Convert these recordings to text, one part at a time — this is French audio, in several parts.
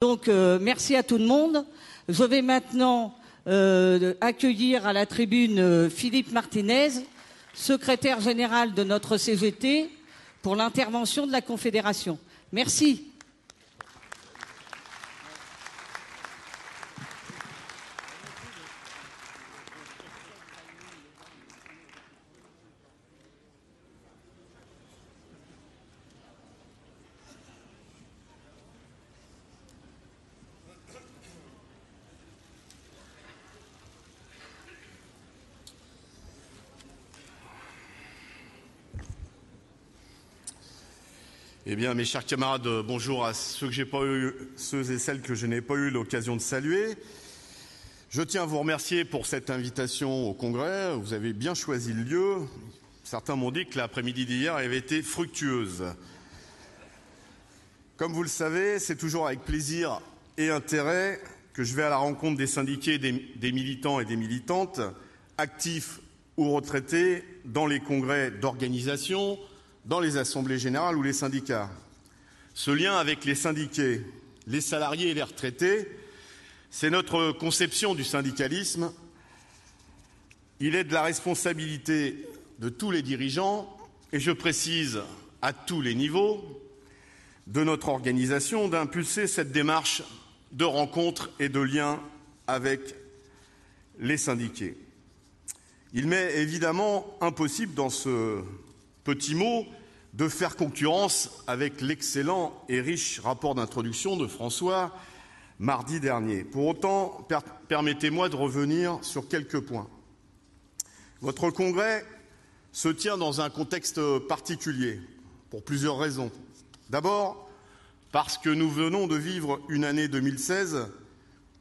Donc, merci à tout le monde. Je vais maintenant accueillir à la tribune Philippe Martinez, secrétaire général de notre CGT, pour l'intervention de la Confédération. Merci. Eh bien, mes chers camarades, bonjour à ceux et celles que je n'ai pas eu l'occasion de saluer. Je tiens à vous remercier pour cette invitation au Congrès. Vous avez bien choisi le lieu. Certains m'ont dit que l'après-midi d'hier avait été fructueuse. Comme vous le savez, c'est toujours avec plaisir et intérêt que je vais à la rencontre des syndiqués, des militants et des militantes, actifs ou retraités, dans les congrès d'organisation, dans les assemblées générales ou les syndicats. Ce lien avec les syndiqués, les salariés et les retraités, c'est notre conception du syndicalisme. Il est de la responsabilité de tous les dirigeants, et je précise à tous les niveaux, de notre organisation d'impulser cette démarche de rencontre et de lien avec les syndiqués. Il m'est évidemment impossible dans ce petit mot de faire concurrence avec l'excellent et riche rapport d'introduction de François mardi dernier. Pour autant, permettez-moi de revenir sur quelques points. Votre congrès se tient dans un contexte particulier, pour plusieurs raisons. D'abord, parce que nous venons de vivre une année 2016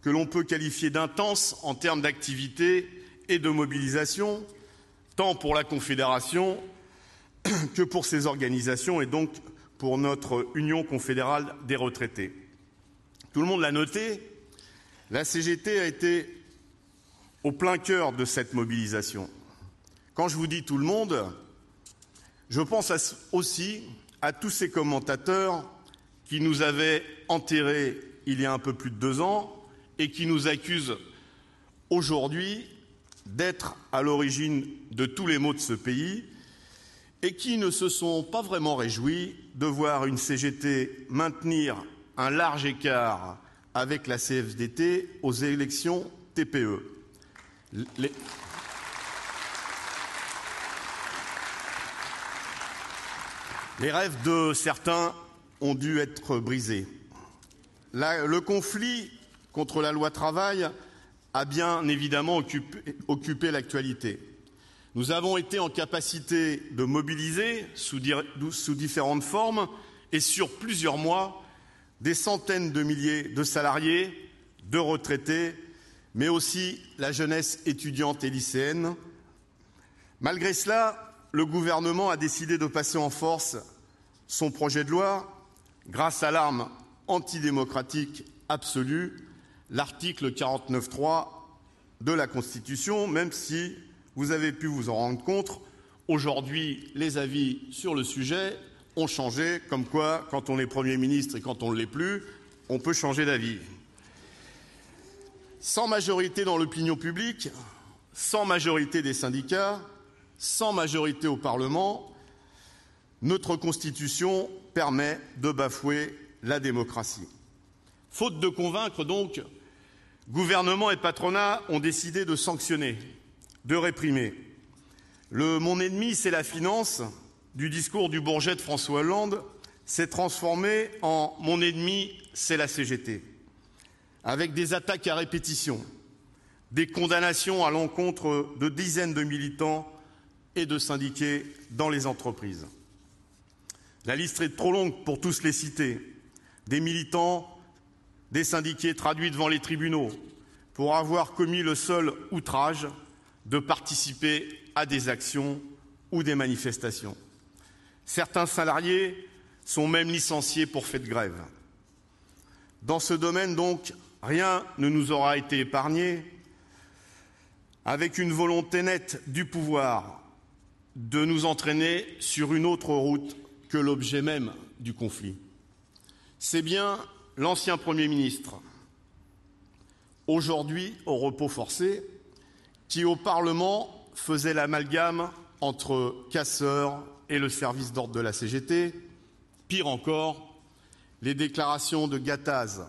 que l'on peut qualifier d'intense en termes d'activité et de mobilisation, tant pour la Confédération que pour ses organisations et donc pour notre Union confédérale des retraités. Tout le monde l'a noté, la CGT a été au plein cœur de cette mobilisation. Quand je vous dis tout le monde, je pense aussi à tous ces commentateurs qui nous avaient enterrés il y a un peu plus de 2 ans et qui nous accusent aujourd'hui d'être à l'origine de tous les maux de ce pays et qui ne se sont pas vraiment réjouis de voir une CGT maintenir un large écart avec la CFDT aux élections TPE. Les rêves de certains ont dû être brisés. Le conflit contre la loi travail a bien évidemment occupé l'actualité. Nous avons été en capacité de mobiliser sous différentes formes et sur plusieurs mois des centaines de milliers de salariés, de retraités, mais aussi la jeunesse étudiante et lycéenne. Malgré cela, le gouvernement a décidé de passer en force son projet de loi grâce à l'arme antidémocratique absolue, l'article 49.3 de la Constitution, même si vous avez pu vous en rendre compte, aujourd'hui, les avis sur le sujet ont changé, comme quoi, quand on est Premier ministre et quand on ne l'est plus, on peut changer d'avis. Sans majorité dans l'opinion publique, sans majorité des syndicats, sans majorité au Parlement, notre Constitution permet de bafouer la démocratie. Faute de convaincre, donc, gouvernement et patronat ont décidé de sanctionner, de réprimer. Le « mon ennemi, c'est la finance » du discours du Bourget de François Hollande s'est transformé en « mon ennemi, c'est la CGT », avec des attaques à répétition, des condamnations à l'encontre de dizaines de militants et de syndiqués dans les entreprises. La liste est trop longue pour tous les citer. Des militants, des syndiqués traduits devant les tribunaux pour avoir commis le seul outrage de participer à des actions ou des manifestations. Certains salariés sont même licenciés pour fait de grève. Dans ce domaine, donc, rien ne nous aura été épargné, avec une volonté nette du pouvoir de nous entraîner sur une autre route que l'objet même du conflit. C'est bien l'ancien Premier ministre, aujourd'hui au repos forcé, qui au Parlement faisait l'amalgame entre casseurs et le service d'ordre de la CGT. Pire encore, les déclarations de Gattaz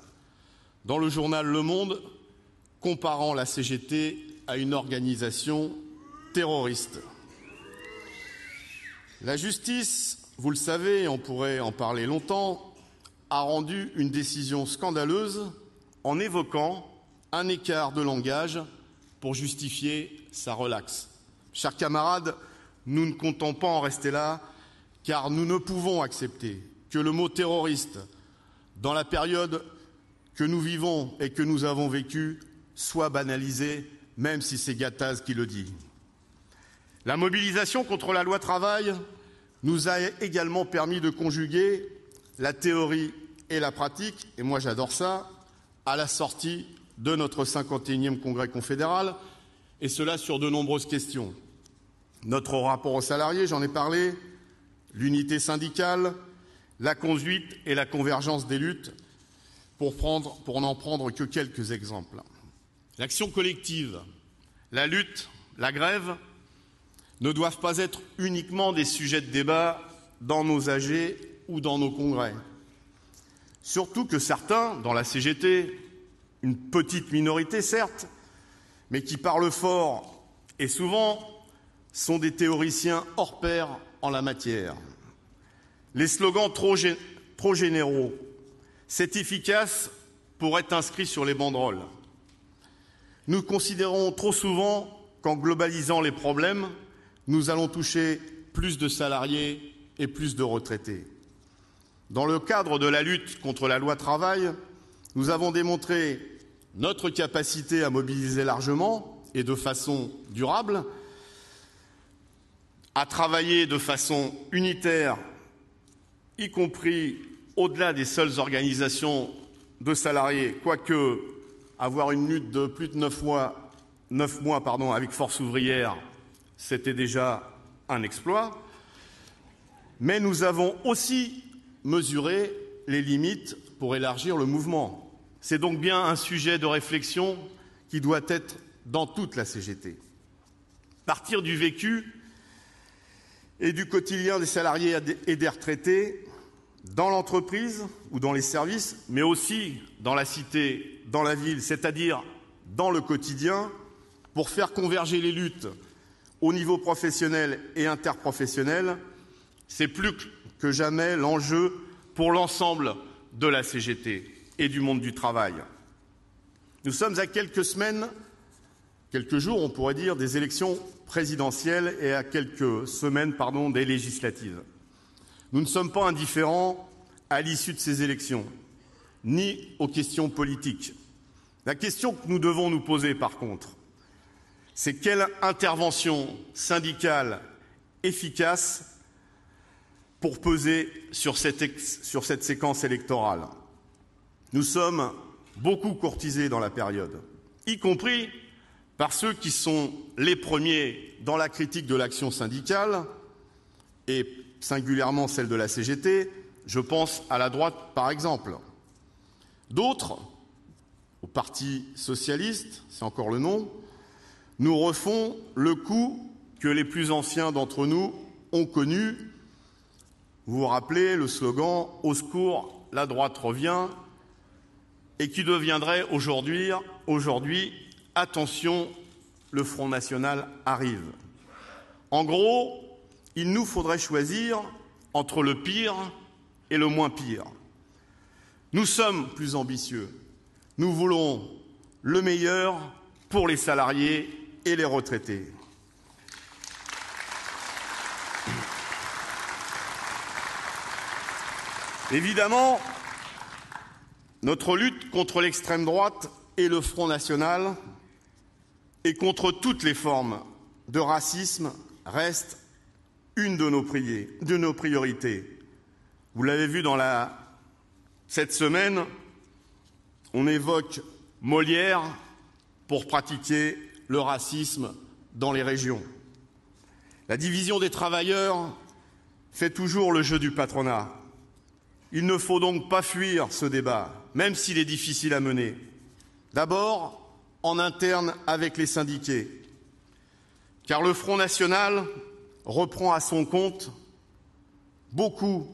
dans le journal Le Monde comparant la CGT à une organisation terroriste. La justice, vous le savez, on pourrait en parler longtemps, a rendu une décision scandaleuse en évoquant un écart de langage pour justifier sa relaxe. Chers camarades, nous ne comptons pas en rester là, car nous ne pouvons accepter que le mot terroriste, dans la période que nous vivons et que nous avons vécue, soit banalisé, même si c'est Gattaz qui le dit. La mobilisation contre la loi travail nous a également permis de conjuguer la théorie et la pratique, et moi j'adore ça, à la sortie de notre 51e congrès confédéral, et cela sur de nombreuses questions. Notre rapport aux salariés, j'en ai parlé, l'unité syndicale, la conduite et la convergence des luttes, pour n'en prendre que quelques exemples. L'action collective, la lutte, la grève ne doivent pas être uniquement des sujets de débat dans nos AG ou dans nos congrès. Surtout que certains, dans la CGT, une petite minorité certes, mais qui parlent fort et souvent, sont des théoriciens hors pair en la matière. Les slogans trop généraux, c'est efficace pour être inscrit sur les banderoles. Nous considérons trop souvent qu'en globalisant les problèmes, nous allons toucher plus de salariés et plus de retraités. Dans le cadre de la lutte contre la loi travail, nous avons démontré notre capacité à mobiliser largement et de façon durable, à travailler de façon unitaire, y compris au-delà des seules organisations de salariés, quoique avoir une lutte de plus de 9 mois avec Force ouvrière, c'était déjà un exploit. Mais nous avons aussi mesuré les limites pour élargir le mouvement. C'est donc bien un sujet de réflexion qui doit être dans toute la CGT. Partir du vécu et du quotidien des salariés et des retraités, dans l'entreprise ou dans les services, mais aussi dans la cité, dans la ville, c'est-à-dire dans le quotidien, pour faire converger les luttes au niveau professionnel et interprofessionnel, c'est plus que jamais l'enjeu pour l'ensemble de la CGT et du monde du travail. Nous sommes à quelques jours, on pourrait dire, des élections présidentielles et à quelques semaines, des législatives. Nous ne sommes pas indifférents à l'issue de ces élections, ni aux questions politiques. La question que nous devons nous poser, par contre, c'est quelle intervention syndicale efficace pour peser sur cette séquence électorale. Nous sommes beaucoup courtisés dans la période, y compris par ceux qui sont les premiers dans la critique de l'action syndicale, et singulièrement celle de la CGT, je pense à la droite par exemple. D'autres, au Parti socialiste, c'est encore le nom, nous refont le coup que les plus anciens d'entre nous ont connu. Vous vous rappelez le slogan « Au secours, la droite revient » et qui deviendrait aujourd'hui « Attention, le Front National arrive ». En gros, il nous faudrait choisir entre le pire et le moins pire. Nous sommes plus ambitieux. Nous voulons le meilleur pour les salariés et les retraités. Évidemment, notre lutte contre l'extrême droite et le Front National et contre toutes les formes de racisme reste une de nos priorités. Vous l'avez vu cette semaine, on évoque Molière pour pratiquer le racisme dans les régions. La division des travailleurs fait toujours le jeu du patronat. Il ne faut donc pas fuir ce débat, même s'il est difficile à mener. D'abord, en interne avec les syndiqués, car le Front national reprend à son compte beaucoup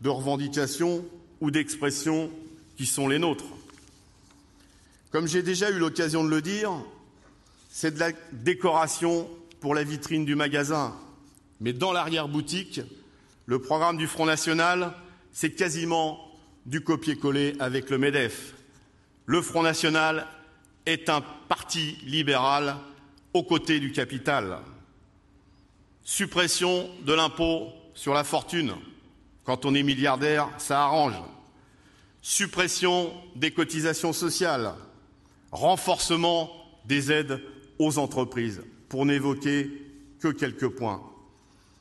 de revendications ou d'expressions qui sont les nôtres. Comme j'ai déjà eu l'occasion de le dire, c'est de la décoration pour la vitrine du magasin. Mais dans l'arrière-boutique, le programme du Front national, c'est quasiment du copier-coller avec le MEDEF. Le Front national est un parti libéral aux côtés du capital. Suppression de l'impôt sur la fortune. Quand on est milliardaire, ça arrange. Suppression des cotisations sociales. Renforcement des aides aux entreprises, pour n'évoquer que quelques points.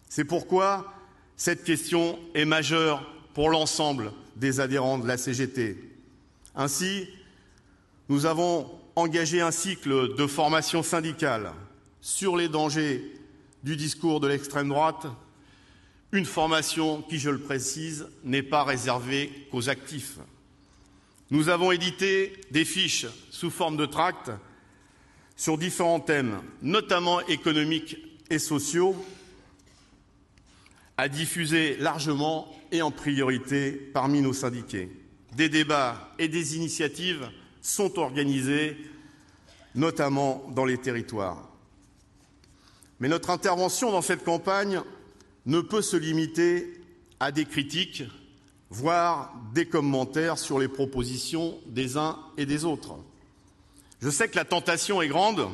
C'est pourquoi cette question est majeure pour l'ensemble des adhérents de la CGT. Ainsi, nous avons engagé un cycle de formation syndicale sur les dangers du discours de l'extrême droite, une formation qui, je le précise, n'est pas réservée qu'aux actifs. Nous avons édité des fiches sous forme de tracts sur différents thèmes, notamment économiques et sociaux, à diffuser largement et en priorité parmi nos syndiqués. Des débats et des initiatives sont organisés, notamment dans les territoires. Mais notre intervention dans cette campagne ne peut se limiter à des critiques, voire des commentaires sur les propositions des uns et des autres. Je sais que la tentation est grande,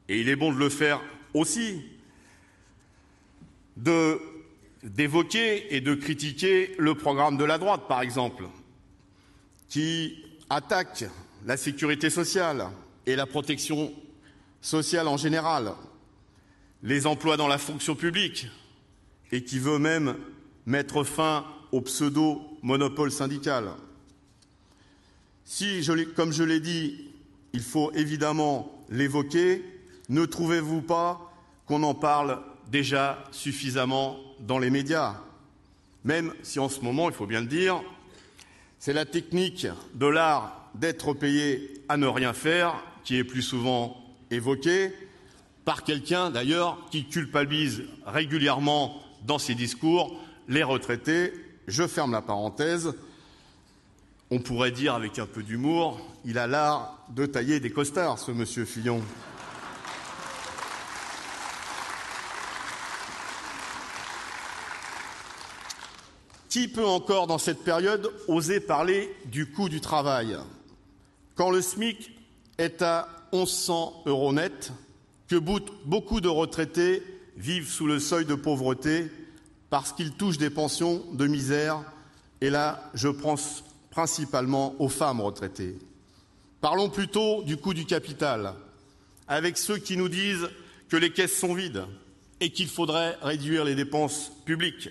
et il est bon de le faire aussi, d'évoquer et de critiquer le programme de la droite, par exemple, qui attaque la sécurité sociale et la protection sociale en général, les emplois dans la fonction publique, et qui veut même mettre fin au pseudo-monopole syndical. Si, comme je l'ai dit, il faut évidemment l'évoquer, ne trouvez-vous pas qu'on en parle déjà suffisamment dans les médias? Même si en ce moment, il faut bien le dire, c'est la technique de l'art d'être payé à ne rien faire qui est plus souvent évoquée par quelqu'un d'ailleurs qui culpabilise régulièrement dans ses discours les retraités. Je ferme la parenthèse. On pourrait dire avec un peu d'humour, il a l'art de tailler des costards, ce monsieur Fillon. Qui peut encore, dans cette période, oser parler du coût du travail, quand le SMIC est à 1 100 € net, que beaucoup de retraités vivent sous le seuil de pauvreté parce qu'ils touchent des pensions de misère, et là, je pense principalement aux femmes retraitées. Parlons plutôt du coût du capital, avec ceux qui nous disent que les caisses sont vides et qu'il faudrait réduire les dépenses publiques.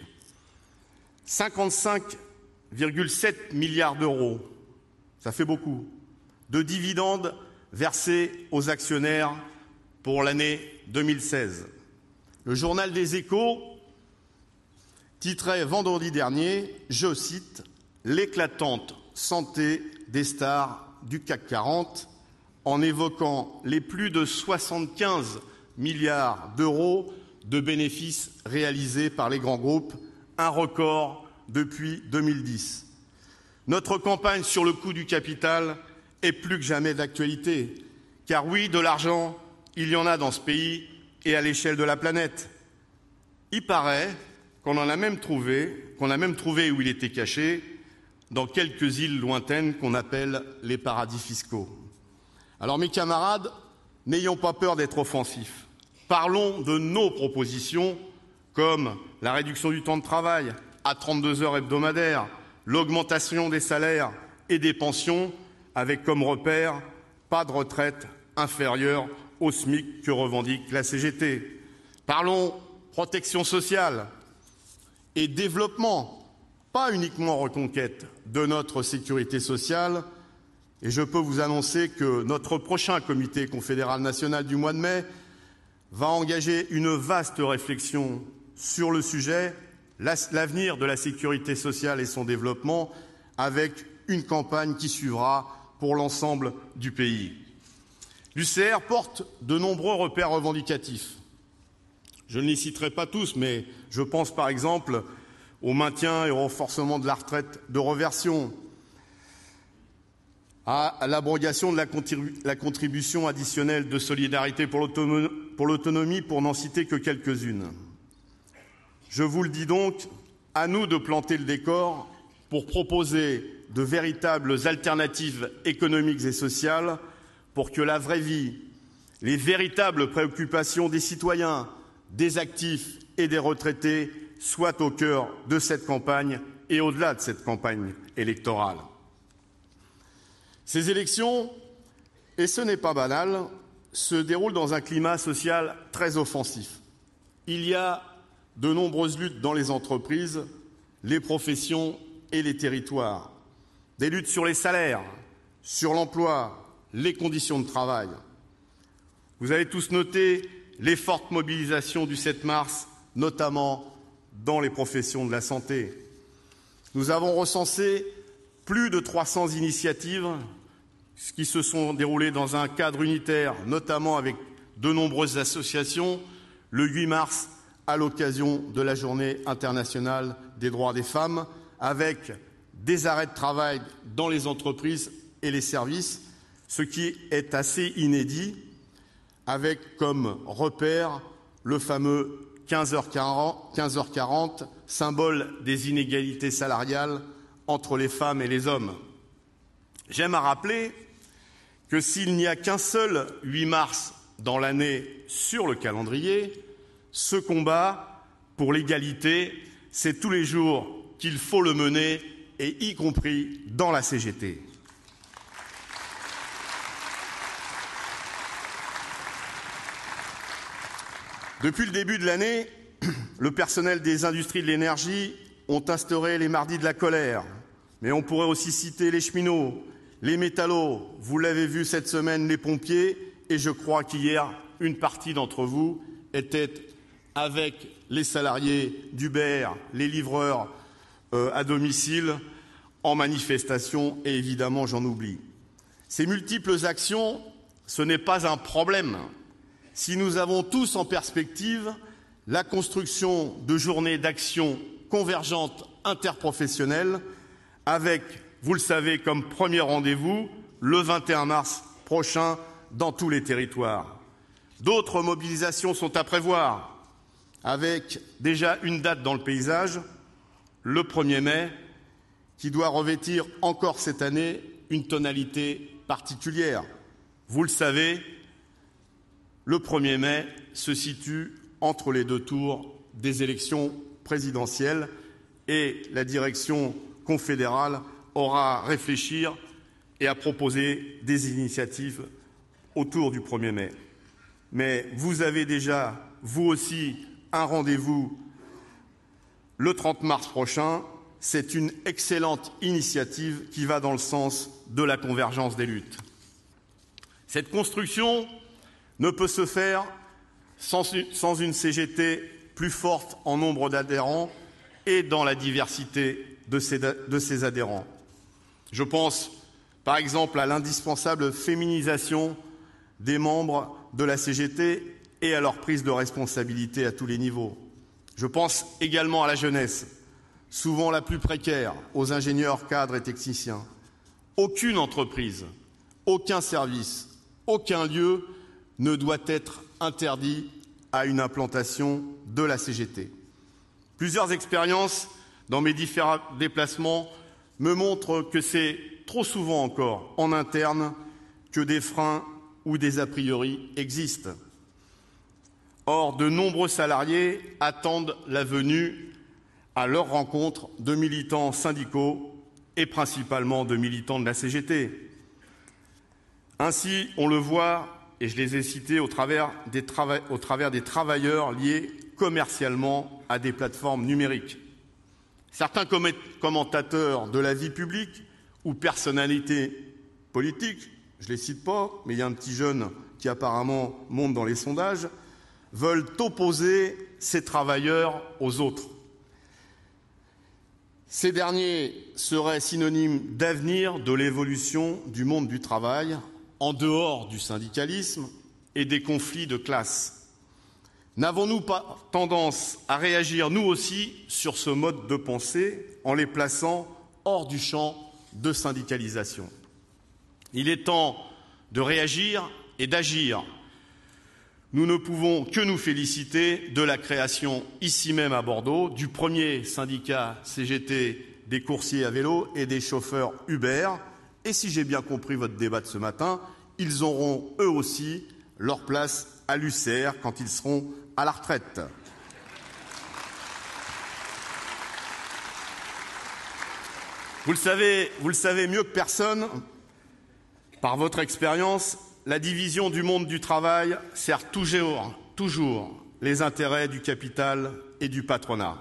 55,7 milliards d'euros, ça fait beaucoup, de dividendes versés aux actionnaires pour l'année 2016. Le journal des Échos titrait vendredi dernier, je cite, « L'éclatante santé des stars du CAC 40 » en évoquant les plus de 75 milliards d'euros de bénéfices réalisés par les grands groupes, un record depuis 2010. Notre campagne sur le coût du capital est plus que jamais d'actualité, car oui, de l'argent, il y en a dans ce pays et à l'échelle de la planète. Il paraît qu'on a même trouvé où il était caché, dans quelques îles lointaines qu'on appelle les paradis fiscaux. Alors mes camarades, n'ayons pas peur d'être offensifs. Parlons de nos propositions, comme la réduction du temps de travail à 32 heures hebdomadaires, l'augmentation des salaires et des pensions, avec comme repère pas de retraite inférieure au SMIC que revendique la CGT. Parlons protection sociale et développement, pas uniquement reconquête de notre sécurité sociale. Et je peux vous annoncer que notre prochain comité confédéral national du mois de mai va engager une vaste réflexion sur le sujet, l'avenir de la sécurité sociale et son développement avec une campagne qui suivra pour l'ensemble du pays. L'UCR porte de nombreux repères revendicatifs. Je ne les citerai pas tous, mais je pense par exemple au maintien et au renforcement de la retraite de réversion, à l'abrogation de la contribution additionnelle de solidarité pour l'autonomie, pour n'en citer que quelques-unes. Je vous le dis donc, à nous de planter le décor pour proposer de véritables alternatives économiques et sociales pour que la vraie vie, les véritables préoccupations des citoyens, des actifs et des retraités soient au cœur de cette campagne et au-delà de cette campagne électorale. Ces élections, et ce n'est pas banal, se déroulent dans un climat social très offensif. Il y a de nombreuses luttes dans les entreprises, les professions et les territoires. Des luttes sur les salaires, sur l'emploi, les conditions de travail. Vous avez tous noté les fortes mobilisations du 7 mars, notamment dans les professions de la santé. Nous avons recensé plus de 300 initiatives qui se sont déroulées dans un cadre unitaire, notamment avec de nombreuses associations, le 8 mars, à l'occasion de la Journée internationale des droits des femmes, avec des arrêts de travail dans les entreprises et les services, ce qui est assez inédit, avec comme repère le fameux 15h40, symbole des inégalités salariales entre les femmes et les hommes. J'aime à rappeler que s'il n'y a qu'un seul 8 mars dans l'année sur le calendrier, ce combat pour l'égalité, c'est tous les jours qu'il faut le mener, et y compris dans la CGT. Depuis le début de l'année, le personnel des industries de l'énergie ont instauré les mardis de la colère. Mais on pourrait aussi citer les cheminots, les métallos, vous l'avez vu cette semaine, les pompiers, et je crois qu'hier, une partie d'entre vous était avec les salariés d'Uber, les livreurs à domicile, en manifestation, et évidemment j'en oublie. Ces multiples actions, ce n'est pas un problème si nous avons tous en perspective la construction de journées d'action convergentes interprofessionnelles avec, vous le savez, comme premier rendez-vous, le 21 mars prochain dans tous les territoires. D'autres mobilisations sont à prévoir, avec déjà une date dans le paysage, le 1er mai, qui doit revêtir encore cette année une tonalité particulière. Vous le savez, le 1er mai se situe entre les deux tours des élections présidentielles et la direction confédérale aura à réfléchir et à proposer des initiatives autour du 1er mai. Mais vous avez déjà, vous aussi, un rendez-vous le 30 mars prochain. C'est une excellente initiative qui va dans le sens de la convergence des luttes. Cette construction ne peut se faire sans une CGT plus forte en nombre d'adhérents et dans la diversité de ses adhérents. Je pense par exemple à l'indispensable féminisation des membres de la CGT et à leur prise de responsabilité à tous les niveaux. Je pense également à la jeunesse, souvent la plus précaire, aux ingénieurs, cadres et techniciens. Aucune entreprise, aucun service, aucun lieu ne doit être interdit à une implantation de la CGT. Plusieurs expériences dans mes différents déplacements me montrent que c'est trop souvent encore en interne que des freins ou des a priori existent. Or, de nombreux salariés attendent la venue à leur rencontre de militants syndicaux et principalement de militants de la CGT. Ainsi, on le voit, et je les ai cités au travers des travailleurs liés commercialement à des plateformes numériques. Certains commentateurs de la vie publique ou personnalités politiques, je ne les cite pas, mais il y a un petit jeune qui apparemment monte dans les sondages, veulent opposer ces travailleurs aux autres. Ces derniers seraient synonymes d'avenir de l'évolution du monde du travail, en dehors du syndicalisme et des conflits de classe. N'avons-nous pas tendance à réagir, nous aussi, sur ce mode de pensée en les plaçant hors du champ de syndicalisation? Il est temps de réagir et d'agir. Nous ne pouvons que nous féliciter de la création, ici même à Bordeaux, du premier syndicat CGT des coursiers à vélo et des chauffeurs Uber. Et si j'ai bien compris votre débat de ce matin, ils auront eux aussi leur place à l'UCR quand ils seront à la retraite. Vous le savez mieux que personne, par votre expérience, la division du monde du travail sert toujours les intérêts du capital et du patronat.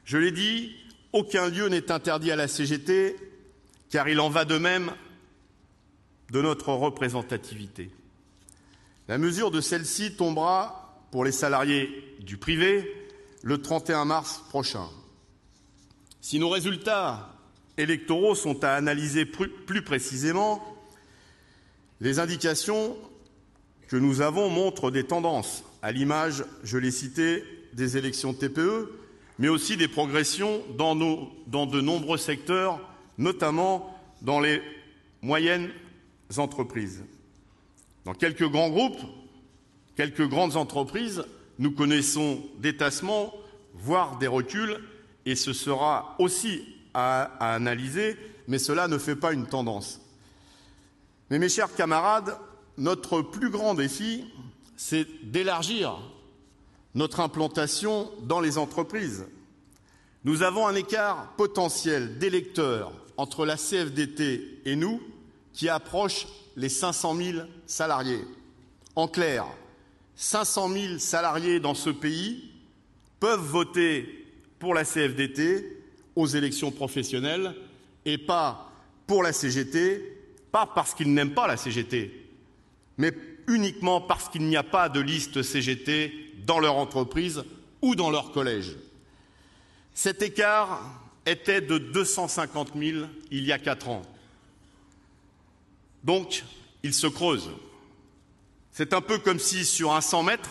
Je l'ai dit, aucun lieu n'est interdit à la CGT, car il en va de même de notre représentativité. La mesure de celle-ci tombera pour les salariés du privé le 31 mars prochain. Si nos résultats électoraux sont à analyser plus précisément, les indications que nous avons montrent des tendances, à l'image, je l'ai cité, des élections TPE, mais aussi des progressions dans de nombreux secteurs, notamment dans les moyennes entreprises. Dans quelques grands groupes, quelques grandes entreprises, nous connaissons des tassements, voire des reculs, et ce sera aussi à analyser, mais cela ne fait pas une tendance. Mais mes chers camarades, notre plus grand défi, c'est d'élargir notre implantation dans les entreprises. Nous avons un écart potentiel d'électeurs entre la CFDT et nous qui approche les 500 000 salariés. En clair, 500 000 salariés dans ce pays peuvent voter pour la CFDT aux élections professionnelles et pas pour la CGT, pas parce qu'ils n'aiment pas la CGT, mais uniquement parce qu'il n'y a pas de liste CGT dans leur entreprise ou dans leur collège. Cet écart était de 250 000 il y a 4 ans. Donc, il se creuse. C'est un peu comme si, sur un 100 mètres,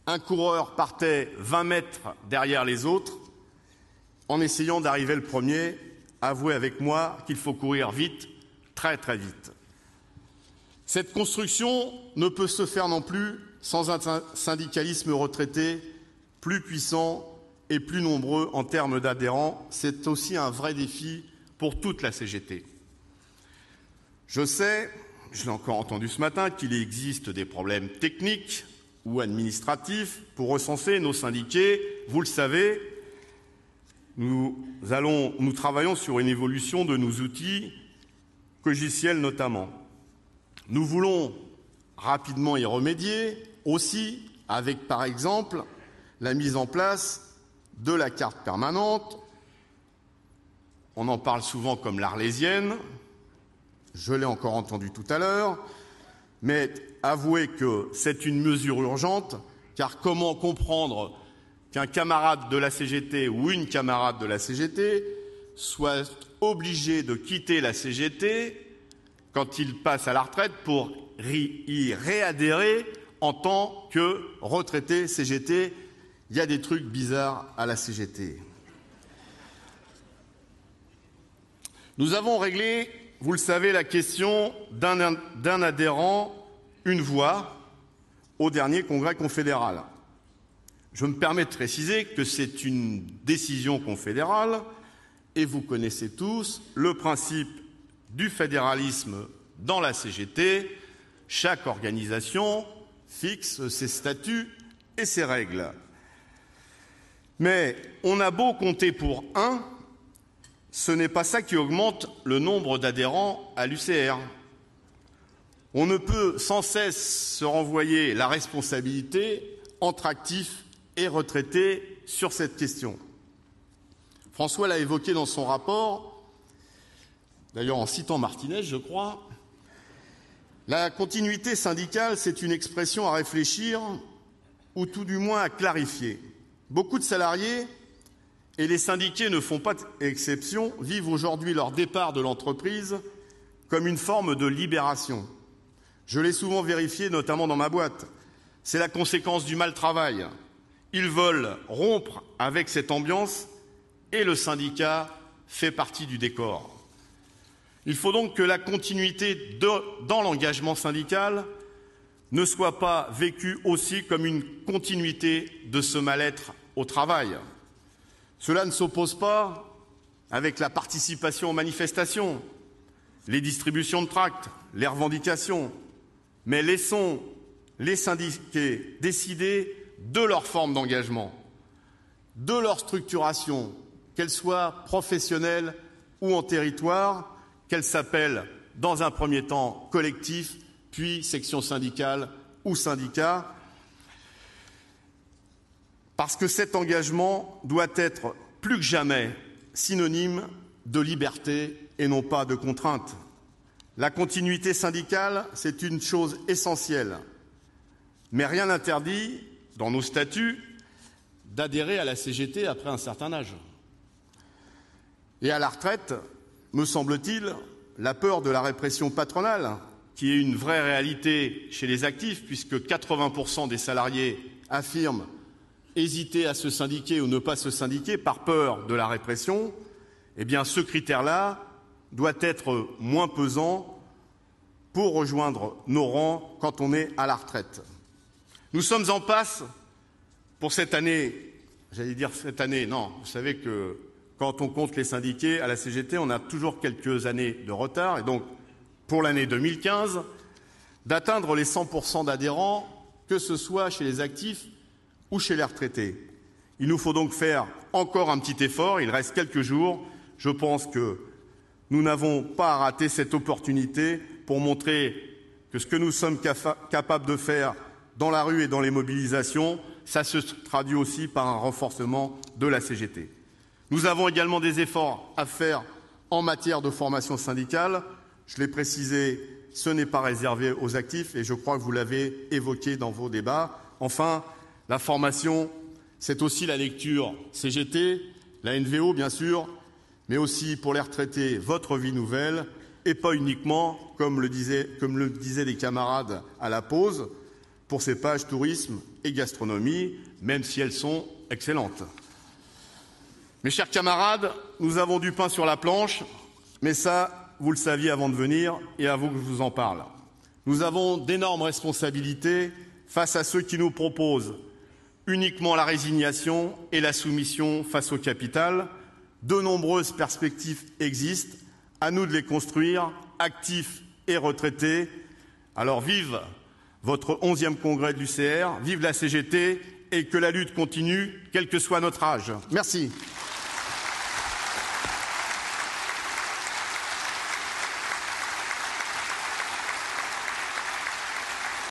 un coureur partait 20 mètres derrière les autres en essayant d'arriver le premier. Avouez avec moi qu'il faut courir vite, très très vite. Cette construction ne peut se faire non plus sans un syndicalisme retraité plus puissant et plus nombreux en termes d'adhérents. C'est aussi un vrai défi pour toute la CGT. Je sais, je l'ai encore entendu ce matin, qu'il existe des problèmes techniques ou administratifs pour recenser nos syndiqués. Vous le savez, nous travaillons sur une évolution de nos outils, logiciels notamment. Nous voulons rapidement y remédier aussi avec, par exemple, la mise en place de la carte permanente. On en parle souvent comme l'Arlésienne. Je l'ai encore entendu tout à l'heure. Mais avouez que c'est une mesure urgente, car comment comprendre qu'un camarade de la CGT ou une camarade de la CGT soit obligé de quitter la CGT quand il passe à la retraite pour y réadhérer en tant que retraité CGT. Il y a des trucs bizarres à la CGT. Nous avons réglé, vous le savez, la question d'un adhérent, une voix, au dernier congrès confédéral. Je me permets de préciser que c'est une décision confédérale et vous connaissez tous le principe du fédéralisme dans la CGT. Chaque organisation fixe ses statuts et ses règles. Mais on a beau compter pour un, ce n'est pas ça qui augmente le nombre d'adhérents à l'UCR. On ne peut sans cesse se renvoyer la responsabilité entre actifs et retraités sur cette question. François l'a évoqué dans son rapport, d'ailleurs en citant Martinez, je crois. La continuité syndicale, c'est une expression à réfléchir ou tout du moins à clarifier. Beaucoup de salariés et les syndiqués ne font pas exception, vivent aujourd'hui leur départ de l'entreprise comme une forme de libération. Je l'ai souvent vérifié, notamment dans ma boîte. C'est la conséquence du mal-travail. Ils veulent rompre avec cette ambiance et le syndicat fait partie du décor. Il faut donc que la continuité dans l'engagement syndical ne soit pas vécue aussi comme une continuité de ce mal-être au travail. Cela ne s'oppose pas avec la participation aux manifestations, les distributions de tracts, les revendications, mais laissons les syndiqués décider de leur forme d'engagement, de leur structuration, qu'elle soit professionnelle ou en territoire, qu'elle s'appelle dans un premier temps collectif, puis section syndicale ou syndicat, parce que cet engagement doit être plus que jamais synonyme de liberté et non pas de contrainte. La continuité syndicale, c'est une chose essentielle, mais rien n'interdit, dans nos statuts, d'adhérer à la CGT après un certain âge. Et à la retraite, me semble-t-il, la peur de la répression patronale, qui est une vraie réalité chez les actifs, puisque 80% des salariés affirment hésiter à se syndiquer ou ne pas se syndiquer par peur de la répression, eh bien ce critère-là doit être moins pesant pour rejoindre nos rangs quand on est à la retraite. Nous sommes en passe pour cette année, non, vous savez que quand on compte les syndiqués à la CGT, on a toujours quelques années de retard, et donc pour l'année 2015, d'atteindre les 100% d'adhérents, que ce soit chez les actifs ou chez les retraités. Il nous faut donc faire encore un petit effort, il reste quelques jours. Je pense que nous n'avons pas à rater cette opportunité pour montrer que ce que nous sommes capables de faire dans la rue et dans les mobilisations, ça se traduit aussi par un renforcement de la CGT. Nous avons également des efforts à faire en matière de formation syndicale. Je l'ai précisé, ce n'est pas réservé aux actifs et je crois que vous l'avez évoqué dans vos débats. Enfin, la formation, c'est aussi la lecture CGT, la NVO bien sûr, mais aussi pour les retraités, votre vie nouvelle, et pas uniquement, comme le disaient les camarades à la pause, pour ces pages tourisme et gastronomie, même si elles sont excellentes. Mes chers camarades, nous avons du pain sur la planche, mais ça, vous le saviez avant de venir, et à vous que je vous en parle. Nous avons d'énormes responsabilités face à ceux qui nous proposent uniquement la résignation et la soumission face au capital. De nombreuses perspectives existent, à nous de les construire, actifs et retraités. Alors vive votre 11e congrès de l'UCR, vive la CGT et que la lutte continue, quel que soit notre âge. Merci.